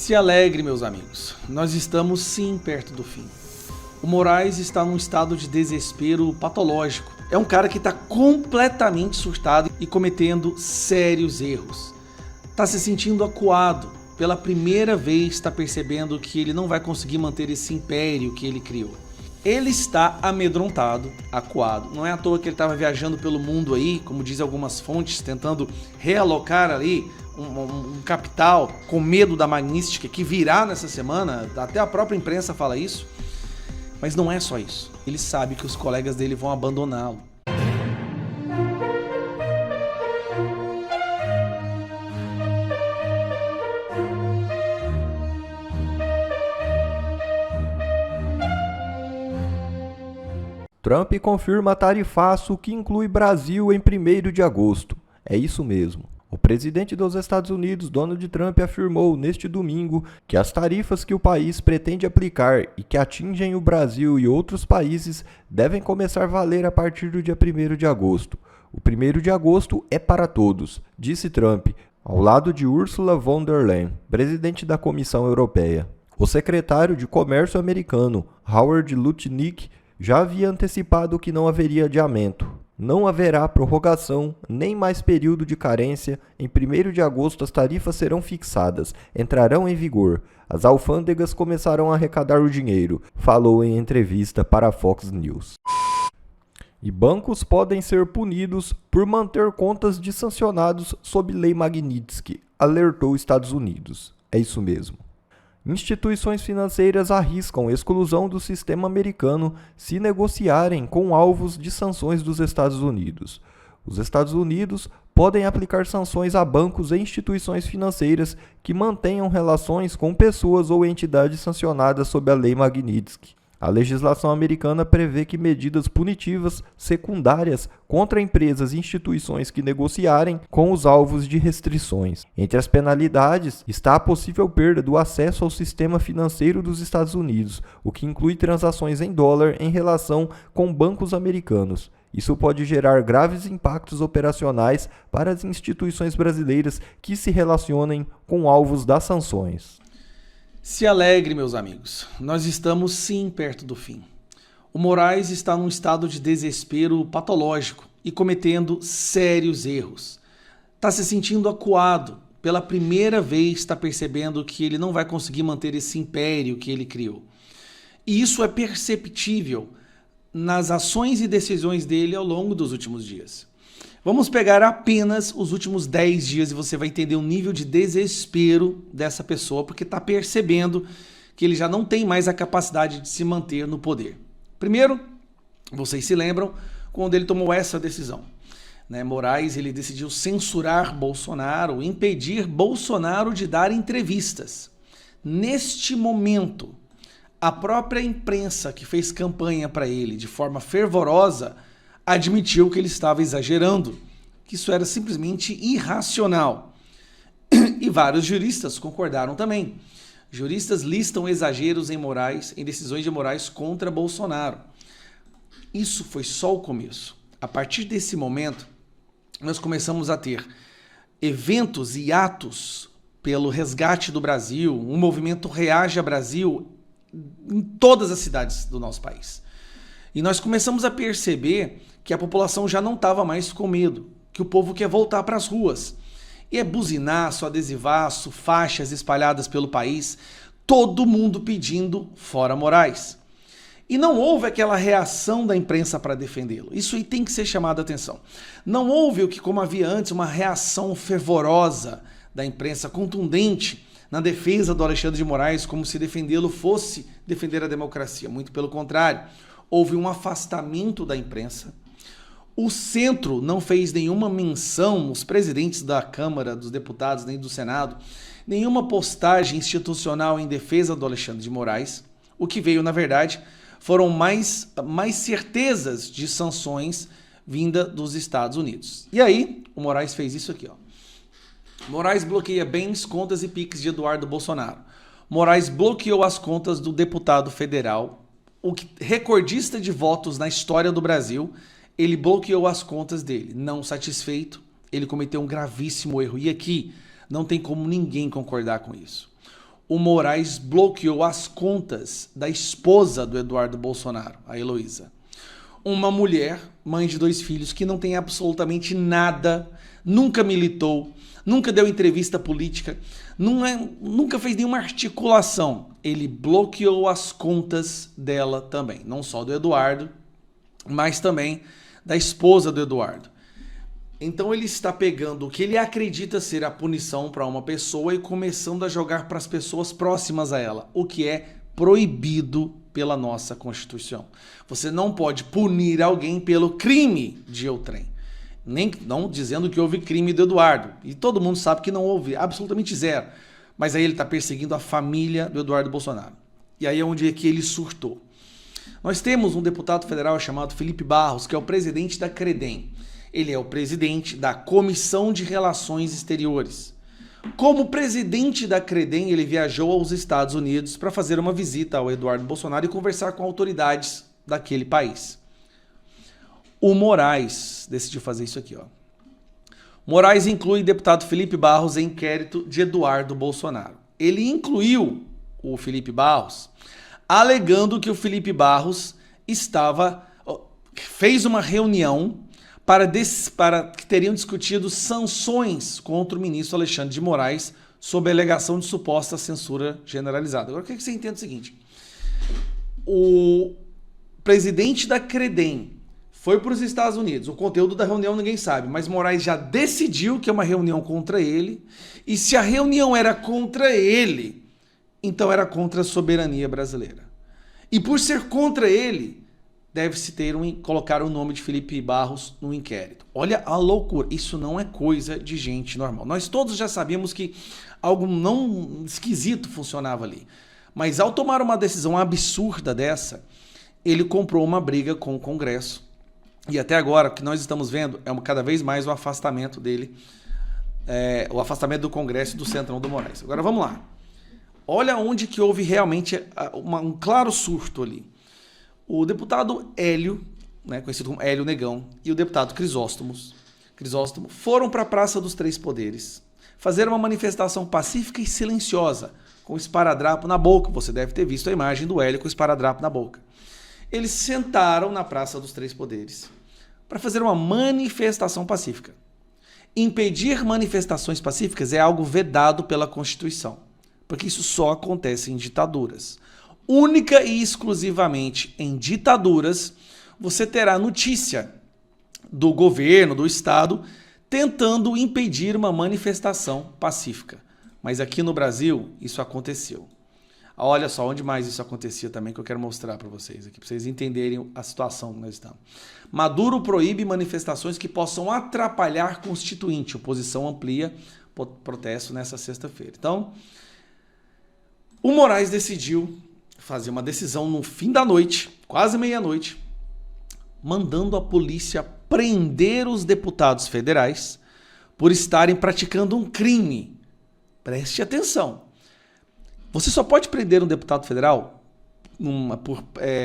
Se alegre, meus amigos, nós estamos sim perto do fim. O Moraes está num estado de desespero patológico. É um cara que está completamente surtado e cometendo sérios erros. Está se sentindo acuado. Pela primeira vez está percebendo que ele não vai conseguir manter esse império que ele criou. Ele está amedrontado, acuado. Não é à toa que ele estava viajando pelo mundo aí, como dizem algumas fontes, tentando realocar ali um capital com medo da magnística que virá nessa semana. Até a própria imprensa fala isso. Mas não é só isso. Ele sabe que os colegas dele vão abandoná-lo. Trump confirma tarifaço que inclui Brasil em 1º de agosto. É isso mesmo. O presidente dos Estados Unidos, Donald Trump, afirmou neste domingo que as tarifas que o país pretende aplicar e que atingem o Brasil e outros países devem começar a valer a partir do dia 1º de agosto. O 1º de agosto é para todos, disse Trump, ao lado de Ursula von der Leyen, presidente da Comissão Europeia. O secretário de Comércio americano, Howard Lutnick, já havia antecipado que não haveria adiamento. Não haverá prorrogação, nem mais período de carência. Em 1º de agosto as tarifas serão fixadas, entrarão em vigor. As alfândegas começarão a arrecadar o dinheiro, falou em entrevista para a Fox News. E bancos podem ser punidos por manter contas de sancionados sob lei Magnitsky, alertou Estados Unidos. É isso mesmo. Instituições financeiras arriscam exclusão do sistema americano se negociarem com alvos de sanções dos Estados Unidos. Os Estados Unidos podem aplicar sanções a bancos e instituições financeiras que mantenham relações com pessoas ou entidades sancionadas sob a lei Magnitsky. A legislação americana prevê que medidas punitivas secundárias contra empresas e instituições que negociarem com os alvos de restrições. Entre as penalidades está a possível perda do acesso ao sistema financeiro dos Estados Unidos, o que inclui transações em dólar em relação com bancos americanos. Isso pode gerar graves impactos operacionais para as instituições brasileiras que se relacionem com alvos das sanções. Se alegre, meus amigos, nós estamos sim perto do fim. O Moraes está num estado de desespero patológico e cometendo sérios erros. Está se sentindo acuado. Pela primeira vez está percebendo que ele não vai conseguir manter esse império que ele criou. E isso é perceptível nas ações e decisões dele ao longo dos últimos dias. Vamos pegar apenas os últimos 10 dias e você vai entender o nível de desespero dessa pessoa, porque está percebendo que ele já não tem mais a capacidade de se manter no poder. Primeiro, vocês se lembram quando ele tomou essa decisão. Moraes ele decidiu censurar Bolsonaro, impedir Bolsonaro de dar entrevistas. Neste momento, a própria imprensa que fez campanha para ele de forma fervorosa admitiu que ele estava exagerando, que isso era simplesmente irracional. E vários juristas concordaram também. Juristas listam exageros em decisões de Moraes contra Bolsonaro. Isso foi só o começo. A partir desse momento, nós começamos a ter eventos e atos pelo resgate do Brasil, um movimento Reage a Brasil em todas as cidades do nosso país. E nós começamos a perceber que a população já não estava mais com medo, que o povo quer voltar para as ruas. E é buzinaço, adesivaço, faixas espalhadas pelo país, todo mundo pedindo fora Moraes. E não houve aquela reação da imprensa para defendê-lo. Isso aí tem que ser chamado a atenção. Não houve o que, como havia antes, uma reação fervorosa da imprensa, contundente, na defesa do Alexandre de Moraes, como se defendê-lo fosse defender a democracia. Muito pelo contrário. Houve um afastamento da imprensa. O centro não fez nenhuma menção, os presidentes da Câmara, dos deputados, nem do Senado, nenhuma postagem institucional em defesa do Alexandre de Moraes. O que veio, na verdade, foram mais certezas de sanções vinda dos Estados Unidos. E aí, o Moraes fez isso aqui, ó. Moraes bloqueia bens, contas e PIX de Eduardo Bolsonaro. Moraes bloqueou as contas do deputado federal, o recordista de votos na história do Brasil. Ele bloqueou as contas dele. Não satisfeito, ele cometeu um gravíssimo erro. E aqui não tem como ninguém concordar com isso. o Moraes bloqueou as contas da esposa do Eduardo Bolsonaro, a Heloísa. Uma mulher, mãe de 2 filhos, que não tem absolutamente nada, nunca militou, nunca deu entrevista política, nunca fez nenhuma articulação. Ele bloqueou as contas dela também, não só do Eduardo, mas também da esposa do Eduardo. Então ele está pegando o que ele acredita ser a punição para uma pessoa e começando a jogar para as pessoas próximas a ela, o que é proibido pela nossa Constituição. Você não pode punir alguém pelo crime de outrem. Não dizendo que houve crime do Eduardo. E todo mundo sabe que não houve, absolutamente zero. Mas aí ele está perseguindo a família do Eduardo Bolsonaro. E aí é onde é que ele surtou. Nós temos um deputado federal chamado Felipe Barros, que é o presidente da CREDEM. Ele é o presidente da Comissão de Relações Exteriores. Como presidente da CREDEM, ele viajou aos Estados Unidos para fazer uma visita ao Eduardo Bolsonaro e conversar com autoridades daquele país. O Moraes decidiu fazer isso aqui, ó. Moraes inclui o deputado Felipe Barros em inquérito de Eduardo Bolsonaro. Ele incluiu o Felipe Barros, alegando que o Felipe Barros fez uma reunião para que teriam discutido sanções contra o ministro Alexandre de Moraes sob a alegação de suposta censura generalizada. Agora, o que você entende é o seguinte? O presidente da CREDEM foi para os Estados Unidos. O conteúdo da reunião ninguém sabe, mas Moraes já decidiu que é uma reunião contra ele, e se a reunião era contra ele, então era contra a soberania brasileira. E por ser contra ele, deve-se colocar o nome de Felipe Barros no inquérito. Olha a loucura, isso não é coisa de gente normal. Nós todos já sabíamos que algo não esquisito funcionava ali. Mas ao tomar uma decisão absurda dessa, ele comprou uma briga com o Congresso. E até agora, o que nós estamos vendo é cada vez mais o afastamento dele, o afastamento do Congresso e do Centrão do Moraes. Agora vamos lá. Olha onde que houve realmente um claro surto ali. O deputado Hélio, conhecido como Hélio Negão, e o deputado Crisóstomo foram para a Praça dos Três Poderes fazer uma manifestação pacífica e silenciosa, com esparadrapo na boca. Você deve ter visto a imagem do Hélio com esparadrapo na boca. Eles sentaram na Praça dos Três Poderes para fazer uma manifestação pacífica. Impedir manifestações pacíficas é algo vedado pela Constituição, porque isso só acontece em ditaduras. Única e exclusivamente em ditaduras, você terá notícia do governo, do Estado, tentando impedir uma manifestação pacífica. Mas aqui no Brasil, isso aconteceu. Olha só onde mais isso acontecia também, que eu quero mostrar para vocês aqui, para vocês entenderem a situação que nós estamos. Maduro proíbe manifestações que possam atrapalhar constituinte. Oposição amplia protesto nessa sexta-feira. Então, o Moraes decidiu fazer uma decisão no fim da noite, quase meia-noite, mandando a polícia prender os deputados federais por estarem praticando um crime. Preste atenção. Você só pode prender um deputado federal por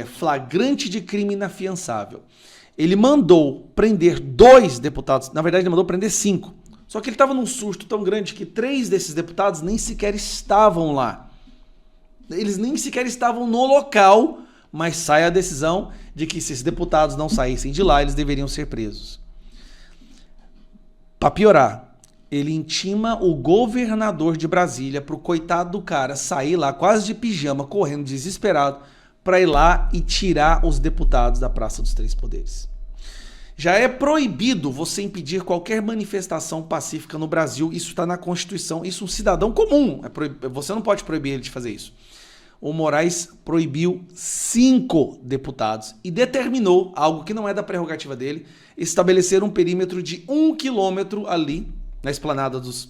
flagrante de crime inafiançável. Ele mandou prender 2 deputados, na verdade ele mandou prender 5. Só que ele estava num surto tão grande que 3 desses deputados nem sequer estavam lá. Eles nem sequer estavam no local, mas sai a decisão de que se esses deputados não saíssem de lá, eles deveriam ser presos. Para piorar, ele intima o governador de Brasília para o coitado do cara sair lá quase de pijama, correndo desesperado, para ir lá e tirar os deputados da Praça dos Três Poderes. Já é proibido você impedir qualquer manifestação pacífica no Brasil, isso está na Constituição, isso é um cidadão comum, você não pode proibir ele de fazer isso. O Moraes proibiu 5 deputados e determinou, algo que não é da prerrogativa dele, estabelecer um perímetro de 1 quilômetro ali, na esplanada dos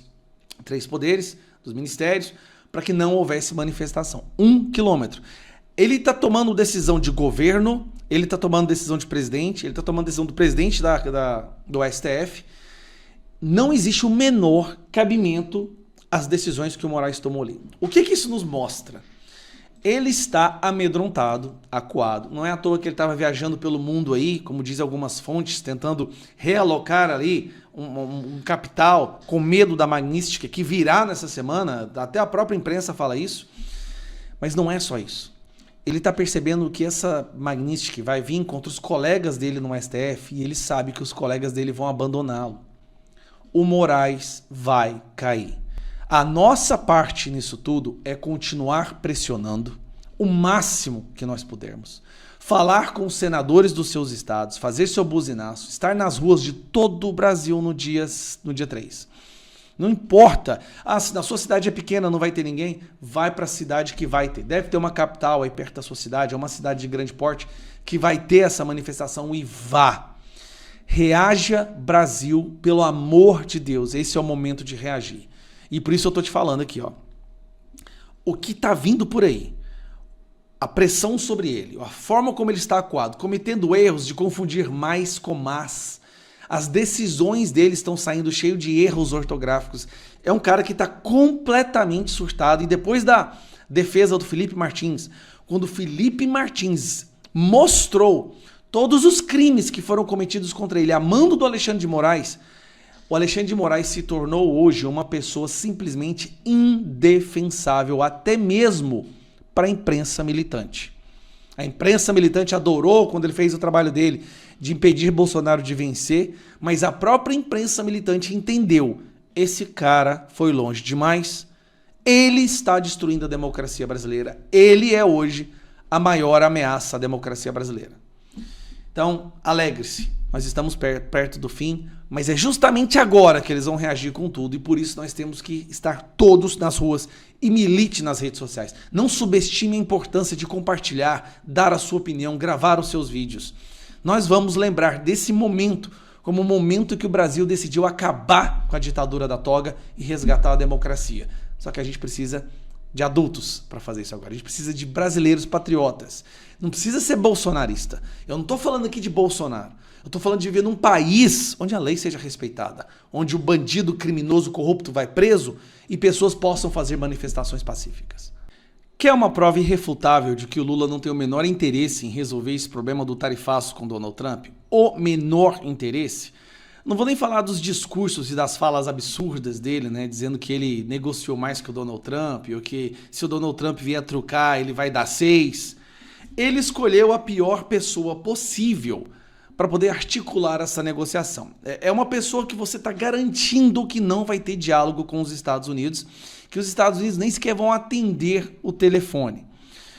Três Poderes, dos ministérios, para que não houvesse manifestação. 1 quilômetro. Ele está tomando decisão de governo, ele está tomando decisão de presidente, ele está tomando decisão do presidente do STF. Não existe o menor cabimento às decisões que o Moraes tomou ali. O que isso nos mostra? Ele está amedrontado, acuado. Não é à toa que ele estava viajando pelo mundo aí, como dizem algumas fontes, tentando realocar ali um capital com medo da Magnitsky, que virá nessa semana, até a própria imprensa fala isso. Mas não é só isso. Ele está percebendo que essa Magnitsky vai vir contra os colegas dele no STF e ele sabe que os colegas dele vão abandoná-lo. O Moraes vai cair. A nossa parte nisso tudo é continuar pressionando o máximo que nós pudermos. Falar com os senadores dos seus estados, fazer seu buzinaço, estar nas ruas de todo o Brasil no dia 3. Não importa, se na sua cidade é pequena, não vai ter ninguém, vai para a cidade que vai ter. Deve ter uma capital aí perto da sua cidade, é uma cidade de grande porte que vai ter essa manifestação e vá. Reaja, Brasil, pelo amor de Deus, esse é o momento de reagir. E por isso eu tô te falando aqui, ó. O que tá vindo por aí, a pressão sobre ele, a forma como ele está acuado, cometendo erros de confundir mais com mas, as decisões dele estão saindo cheio de erros ortográficos. É um cara que está completamente surtado. E depois da defesa do Felipe Martins, quando o Felipe Martins mostrou todos os crimes que foram cometidos contra ele, a mando do Alexandre de Moraes, o Alexandre de Moraes se tornou hoje uma pessoa simplesmente indefensável, até mesmo para a imprensa militante. A imprensa militante adorou quando ele fez o trabalho dele de impedir Bolsonaro de vencer, mas a própria imprensa militante entendeu: esse cara foi longe demais, ele está destruindo a democracia brasileira, ele é hoje a maior ameaça à democracia brasileira. Então, alegre-se, nós estamos perto do fim, mas é justamente agora que eles vão reagir com tudo e por isso nós temos que estar todos nas ruas e milite nas redes sociais. Não subestime a importância de compartilhar, dar a sua opinião, gravar os seus vídeos. Nós vamos lembrar desse momento como o momento que o Brasil decidiu acabar com a ditadura da toga e resgatar a democracia. Só que a gente precisa de adultos para fazer isso agora. A gente precisa de brasileiros patriotas. Não precisa ser bolsonarista. Eu não estou falando aqui de Bolsonaro. Eu estou falando de viver num país onde a lei seja respeitada, onde o bandido criminoso corrupto vai preso e pessoas possam fazer manifestações pacíficas. Quer uma prova irrefutável de que o Lula não tem o menor interesse em resolver esse problema do tarifaço com Donald Trump? O menor interesse? Não vou nem falar dos discursos e das falas absurdas dele, né? Dizendo que ele negociou mais que o Donald Trump, ou que se o Donald Trump vier trucar, ele vai dar 6. Ele escolheu a pior pessoa possível para poder articular essa negociação. É uma pessoa que você está garantindo que não vai ter diálogo com os Estados Unidos, que os Estados Unidos nem sequer vão atender o telefone.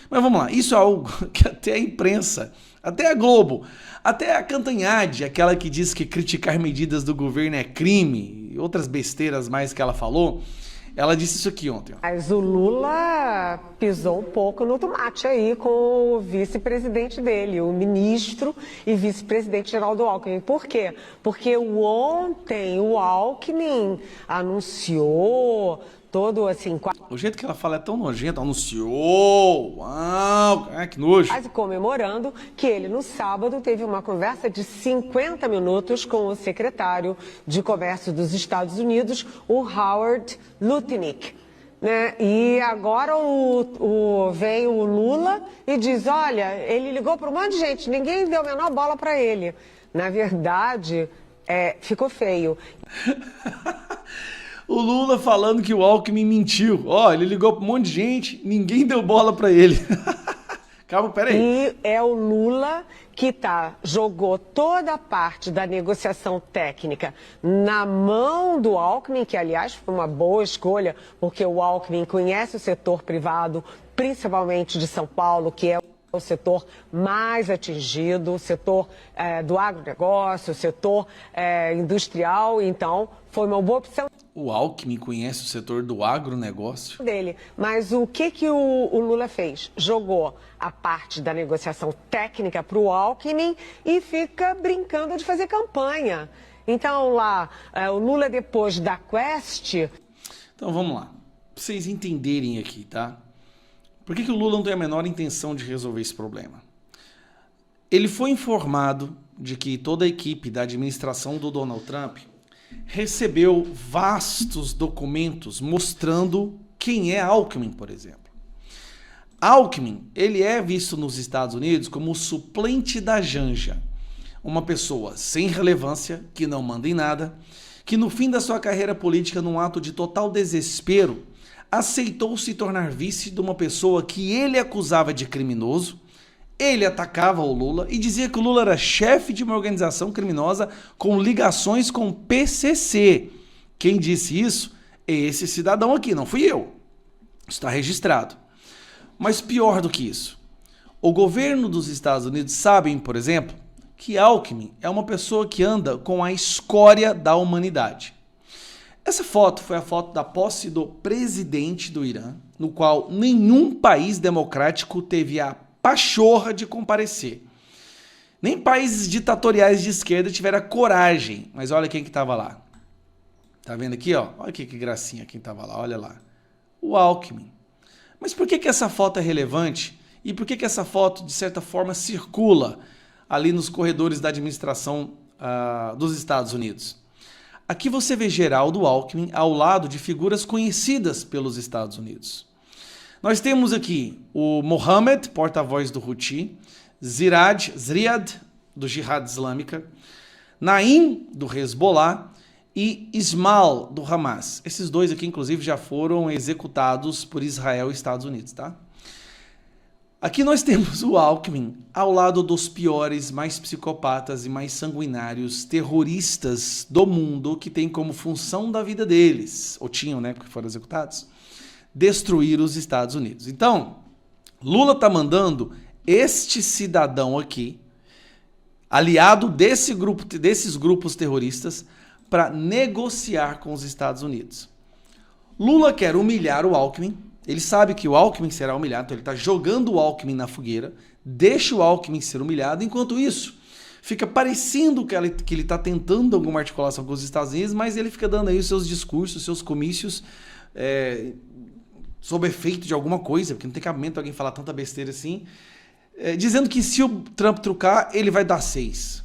Mas vamos lá, isso é algo que até a imprensa, até a Globo, até a Cantanhede, aquela que diz que criticar medidas do governo é crime, e outras besteiras mais que ela falou, ela disse isso aqui ontem. Mas o Lula pisou um pouco no tomate aí com o vice-presidente dele, o ministro e vice-presidente Geraldo Alckmin. Por quê? Porque ontem o Alckmin anunciou todo assim... O jeito que ela fala é tão nojento, anunciou, uau, que nojo. Quase comemorando que ele no sábado teve uma conversa de 50 minutos com o secretário de Comércio dos Estados Unidos, o Howard Lutnick. Né? E agora vem o Lula e diz, olha, ele ligou para um monte de gente, ninguém deu a menor bola para ele. Na verdade, ficou feio. O Lula falando que o Alckmin mentiu. Ele ligou para um monte de gente, ninguém deu bola para ele. Calma, peraí. E é o Lula que jogou toda a parte da negociação técnica na mão do Alckmin, que aliás foi uma boa escolha, porque o Alckmin conhece o setor privado, principalmente de São Paulo, que é o setor mais atingido, o setor do agronegócio, o setor industrial, então foi uma boa opção. O Alckmin conhece o setor do agronegócio? Dele. Mas o que o Lula fez? Jogou a parte da negociação técnica para o Alckmin e fica brincando de fazer campanha. Então lá, o Lula depois da Quest... Então vamos lá, para vocês entenderem aqui, tá? Por que o Lula não tem a menor intenção de resolver esse problema? Ele foi informado de que toda a equipe da administração do Donald Trump recebeu vastos documentos mostrando quem é Alckmin, por exemplo. Alckmin, ele é visto nos Estados Unidos como o suplente da Janja. Uma pessoa sem relevância, que não manda em nada, que no fim da sua carreira política, num ato de total desespero, aceitou se tornar vice de uma pessoa que ele acusava de criminoso. Ele atacava o Lula e dizia que o Lula era chefe de uma organização criminosa com ligações com o PCC. Quem disse isso é esse cidadão aqui, não fui eu. Está registrado. Mas pior do que isso, o governo dos Estados Unidos sabe, por exemplo, que Alckmin é uma pessoa que anda com a escória da humanidade. Essa foto foi a foto da posse do presidente do Irã, no qual nenhum país democrático teve a pachorra de comparecer. Nem países ditatoriais de esquerda tiveram a coragem. Mas olha quem que estava lá. Tá vendo aqui, ó? Olha que gracinha quem estava lá, olha lá. O Alckmin. Mas por que essa foto é relevante? E por que essa foto, de certa forma, circula ali nos corredores da administração dos Estados Unidos? Aqui você vê Geraldo Alckmin ao lado de figuras conhecidas pelos Estados Unidos. Nós temos aqui o Mohammed, porta-voz do Houthi, Ziad, do Jihad Islâmica, Naim, do Hezbollah, e Ismail, do Hamas. Esses dois aqui, inclusive, já foram executados por Israel e Estados Unidos, tá? Aqui nós temos o Alckmin ao lado dos piores, mais psicopatas e mais sanguinários terroristas do mundo, que tem como função da vida deles, ou tinham, né, porque foram executados, destruir os Estados Unidos. Então, Lula está mandando este cidadão aqui, aliado desses grupos terroristas, para negociar com os Estados Unidos. Lula quer humilhar o Alckmin, ele sabe que o Alckmin será humilhado, então ele está jogando o Alckmin na fogueira, deixa o Alckmin ser humilhado, enquanto isso, fica parecendo que ele está tentando alguma articulação com os Estados Unidos, mas ele fica dando aí os seus discursos, seus comícios, sob efeito de alguma coisa, porque não tem cabimento alguém falar tanta besteira assim, dizendo que se o Trump trucar, ele vai dar 6.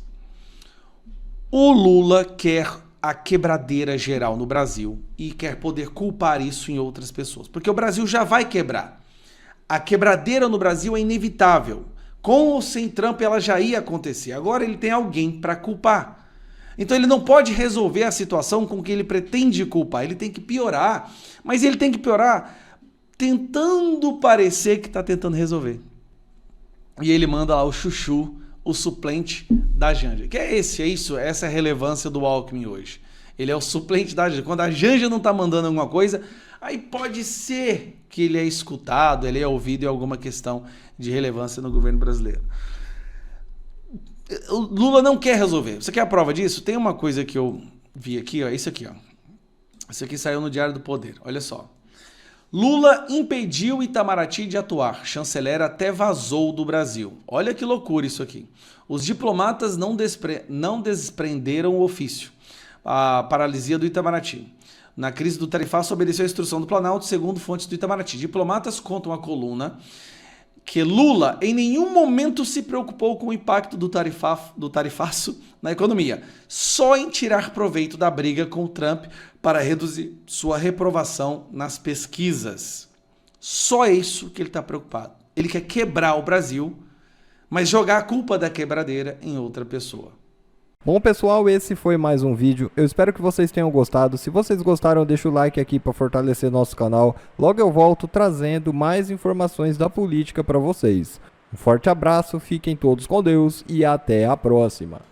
O Lula quer a quebradeira geral no Brasil e quer poder culpar isso em outras pessoas, porque o Brasil já vai quebrar. A quebradeira no Brasil é inevitável. Com ou sem Trump ela já ia acontecer. Agora ele tem alguém para culpar. Então ele não pode resolver a situação com que ele pretende culpar, ele tem que piorar, mas ele tem que piorar tentando parecer que está tentando resolver. E ele manda lá o Chuchu, o suplente da Janja. Que é isso, essa é a relevância do Alckmin hoje. Ele é o suplente da Janja. Quando a Janja não está mandando alguma coisa, aí pode ser que ele é escutado, ele é ouvido em alguma questão de relevância no governo brasileiro. O Lula não quer resolver. Você quer a prova disso? Tem uma coisa que eu vi aqui, ó, isso aqui, ó. Isso aqui saiu no Diário do Poder, olha só. Lula impediu Itamaraty de atuar. Chanceler até vazou do Brasil. Olha que loucura isso aqui. Os diplomatas não desprenderam o ofício. A paralisia do Itamaraty. Na crise do tarifaço, obedeceu a instrução do Planalto, segundo fontes do Itamaraty. Diplomatas contam a coluna que Lula em nenhum momento se preocupou com o impacto do tarifaço na economia, só em tirar proveito da briga com o Trump para reduzir sua reprovação nas pesquisas. Só isso que ele está preocupado. Ele quer quebrar o Brasil, mas jogar a culpa da quebradeira em outra pessoa. Bom, pessoal, esse foi mais um vídeo. Eu espero que vocês tenham gostado. Se vocês gostaram, deixa o like aqui para fortalecer nosso canal. Logo eu volto trazendo mais informações da política para vocês. Um forte abraço, fiquem todos com Deus e até a próxima.